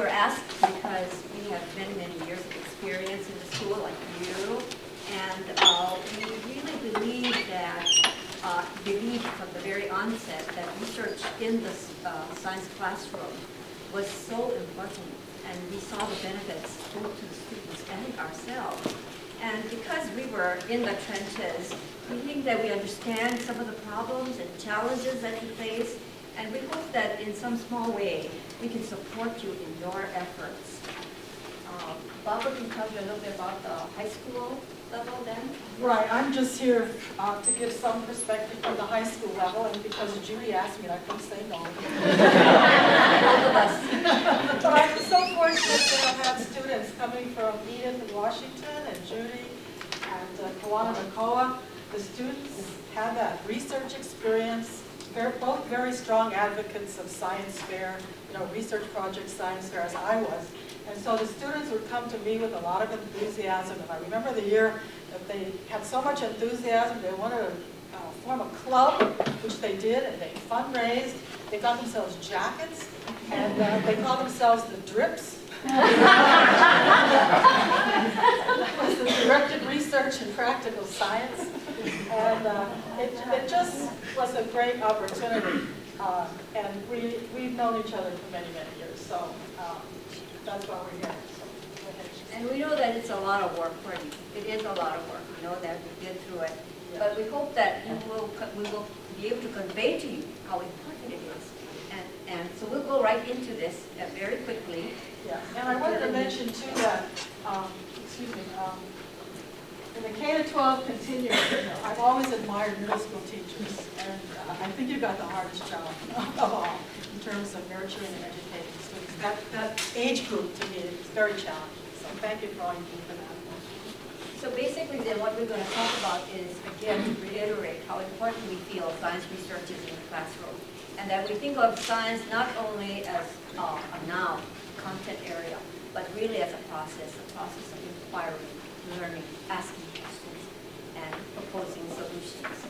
were asked because we have many, many years of experience in the school, like you, and we really believed from the very onset that research in the science classroom was so important, and we saw the benefits both to the students and ourselves. And because we were in the trenches, we think that we understand some of the problems and challenges that you face, and we hope that in some small way we can support you in your efforts. Barbara can tell you a little bit about the high school level then. Right, I'm just here to give some perspective from the high school level, and because Judy asked me, I couldn't say no. Both of us. But I'm so fortunate to have students coming from Edith and Washington, and Judy, and Kawana Nakoa. The students have that research experience. They're both very strong advocates of science fair, research project science fair, as I was. And so the students would come to me with a lot of enthusiasm, and I remember the year that they had so much enthusiasm, they wanted to form a club, which they did, and they fundraised. They got themselves jackets, and they called themselves the Drips. It was the Directed Research in Practical Science, and it just was a great opportunity. And we've known each other for many, many years, so that's why we're here. So, and we know that it's a lot of work for you. It is a lot of work. We know that we've been through it. Yeah. But we hope that we will be able to convey to you how important it is. And so we'll go right into this very quickly. Yeah, and I wanted to mention too that, in the K-12 continuum, I've always admired middle school teachers, and I think you've got the hardest job of all in terms of nurturing and educating students. That age group to me is very challenging, so thank you for all you do for that. So basically then what we're going to talk about is, again, to reiterate how important we feel science research is in the classroom, and that we think of science not only as a noun, content area, but really as a process of inquiry, learning, asking questions, and proposing solutions.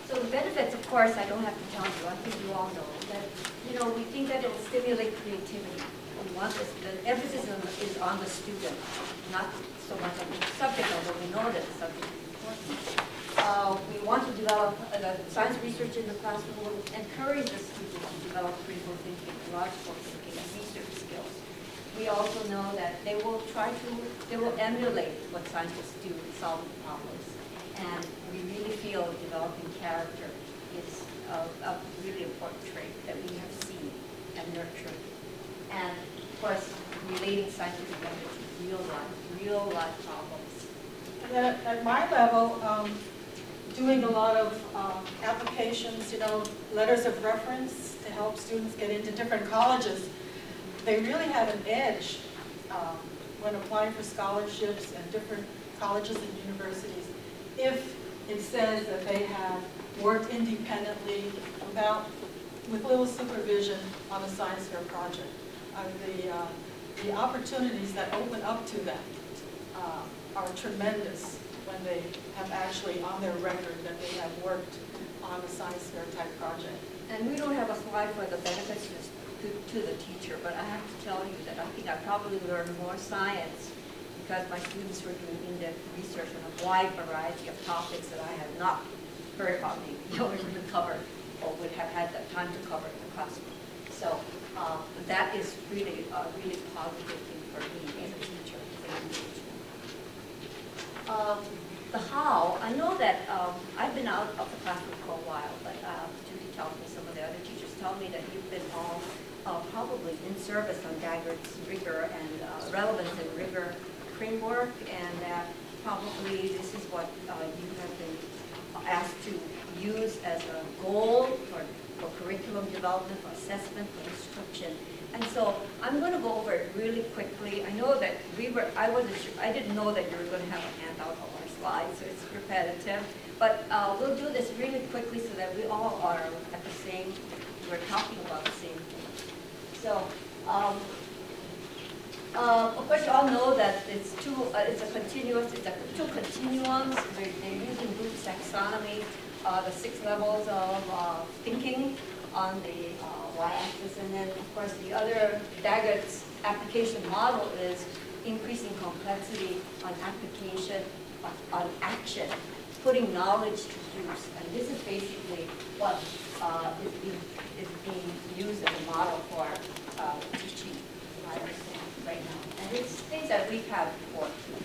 So the benefits, of course, I don't have to tell you. I think you all know that, we think that it will stimulate creativity. We want this, the emphasis is on the student, not so much on the subject, although we know that the subject is important. We want to develop the science research in the classroom will encourage the student to develop critical thinking, logical thinking, and research skills. We also know that they will emulate what scientists do in solving problems. And we really feel developing character is a really important trait that we have seen and nurtured. And of course, relating scientific methods to real life problems. And at my level, doing a lot of applications, letters of reference to help students get into different colleges, they really have an edge when applying for scholarships in different colleges and universities if it says that they have worked independently with little supervision on a science fair project. The opportunities that open up to them are tremendous when they have actually on their record that they have worked on a science fair type project. And we don't have a slide for the benefits to the teacher, but I have to tell you that I think I probably learned more science because my students were doing in-depth research on a wide variety of topics that I had not heard about, or even covered, or would have had the time to cover in the classroom. So that is really a really positive thing for me as a teacher. The how, I know that I've been out of the classroom for a while, but Judy tells me, some of the other teachers tell me that you've been all probably in service on Daggert's rigor and relevance and rigor framework, and that probably this is what you have been asked to use as a goal for curriculum development, for assessment, for instruction. And so I'm going to go over it really quickly. I know that I didn't know that you were going to have a handout of our slides, so it's repetitive. But we'll do this really quickly so that we all are at the same, we're talking about the same thing. So, of course, you all know that it's two continuums. They're using Bloom's taxonomy, the 6 levels of thinking on the y-axis, and then, of course, the other Daggett's application model is increasing complexity on application, on action, putting knowledge to use. And this is basically what is being used as a model for teaching, I understand, right now. And it's things that we've had before, too.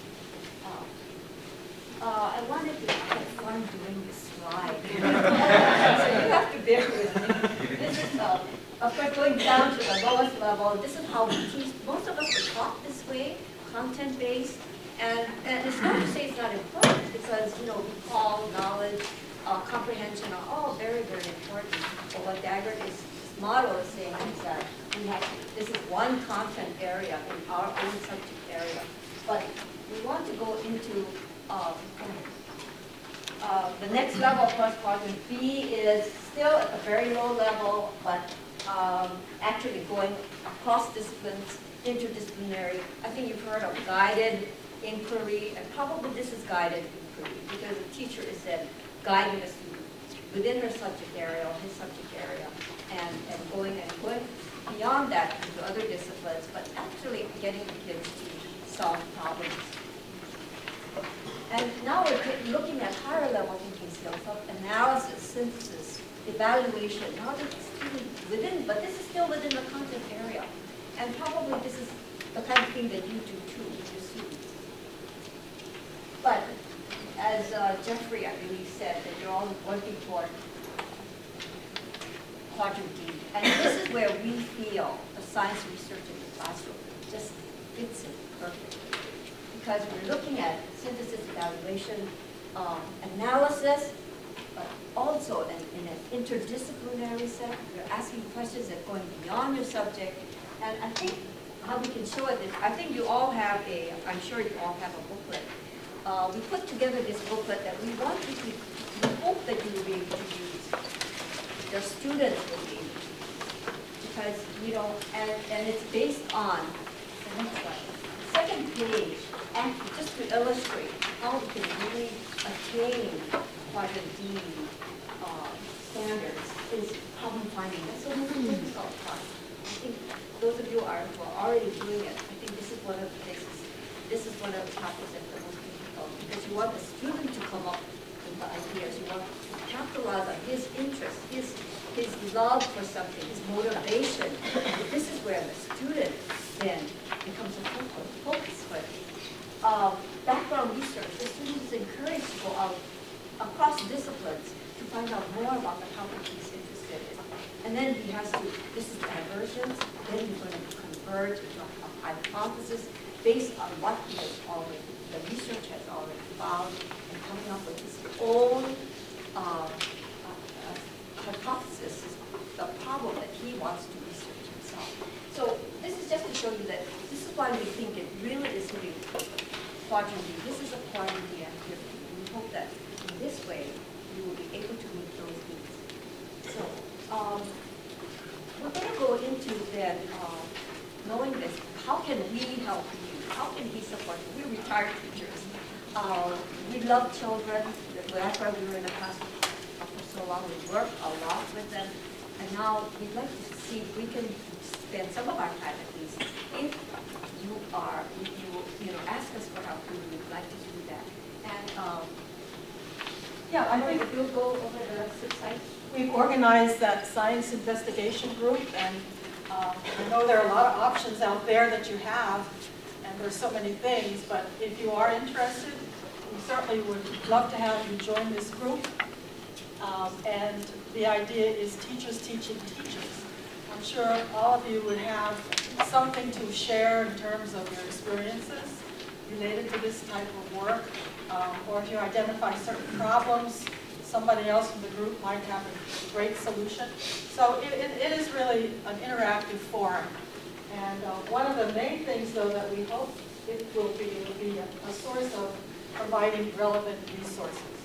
I wanted to have fun doing this slide. So you have to bear with me. This is, of course, going down to the lowest level. This is how we teach. Most of us were taught this way, content-based. And it's not to say it's not important, because, recall, knowledge, comprehension are all very, very important. But what Daggett's model is saying is that this is one content area in our own subject area. But we want to go into the next level, of course, quadrant B is still at a very low level, but actually going across disciplines, interdisciplinary. I think you've heard of guided inquiry, and probably this is guided inquiry, because the teacher is then guiding a student within her subject area or his subject area, and going beyond that into other disciplines, but actually getting the kids to solve problems. And now we're looking at higher level thinking skills of analysis, synthesis, evaluation. Now but this is still within the content area. And probably this is the kind of thing that you do too with your students. But as Jeffrey, I believe, said, that you're all working toward quadrant D. And this is where we feel the science research in the classroom just fits it perfectly. Because we're looking at synthesis, evaluation, analysis, but also in an interdisciplinary set. You're asking questions that are going beyond your subject. And I think how we can show it is, I think you all have I'm sure you all have a booklet. We put together this booklet that we hope that you will be able to use. Your students will be able to use. Because, and it's based on, the next slide. Second page, and just to illustrate how we can really attain quadrant D standards is problem finding. That's a really difficult part. I think those of you who are already doing it, I think this is one of the places, this is one of the topics that's the most difficult, because you want the student to come up with the ideas. You want to capitalize on his interest, his love for something, his motivation. This is where the student then becomes a focus for it. Background research, the student is encouraged to go out across disciplines to find out more about the topic he's interested in. And then he has to, this is divergence, then he's going to converge into a hypothesis based on what he has already, the research has already found, and coming up with his own hypothesis, the problem that he wants to research himself. So this is just to show you that this is why we think it really is hitting quadrant D. This is a quadrant D activity. We hope that in this way you will be able to meet those needs. So we're going to go into then knowing this. How can we help you? How can we support you? We're retired teachers. We love children. That's why we were in the classroom for so long. We work a lot with them. And now we'd like to see if we can spend some of our time at least. If you ask us for help, we would like to do that. And yeah, I think we'll go over the site. We've organized that science investigation group, and I know there are a lot of options out there that you have, and there's so many things, but if you are interested, we certainly would love to have you join this group. And the idea is teachers teaching teachers. I'm sure all of you would have something to share in terms of your experiences related to this type of work, or if you identify certain problems, somebody else in the group might have a great solution. So it is really an interactive forum. And one of the main things, though, that we hope it will be a source of providing relevant resources.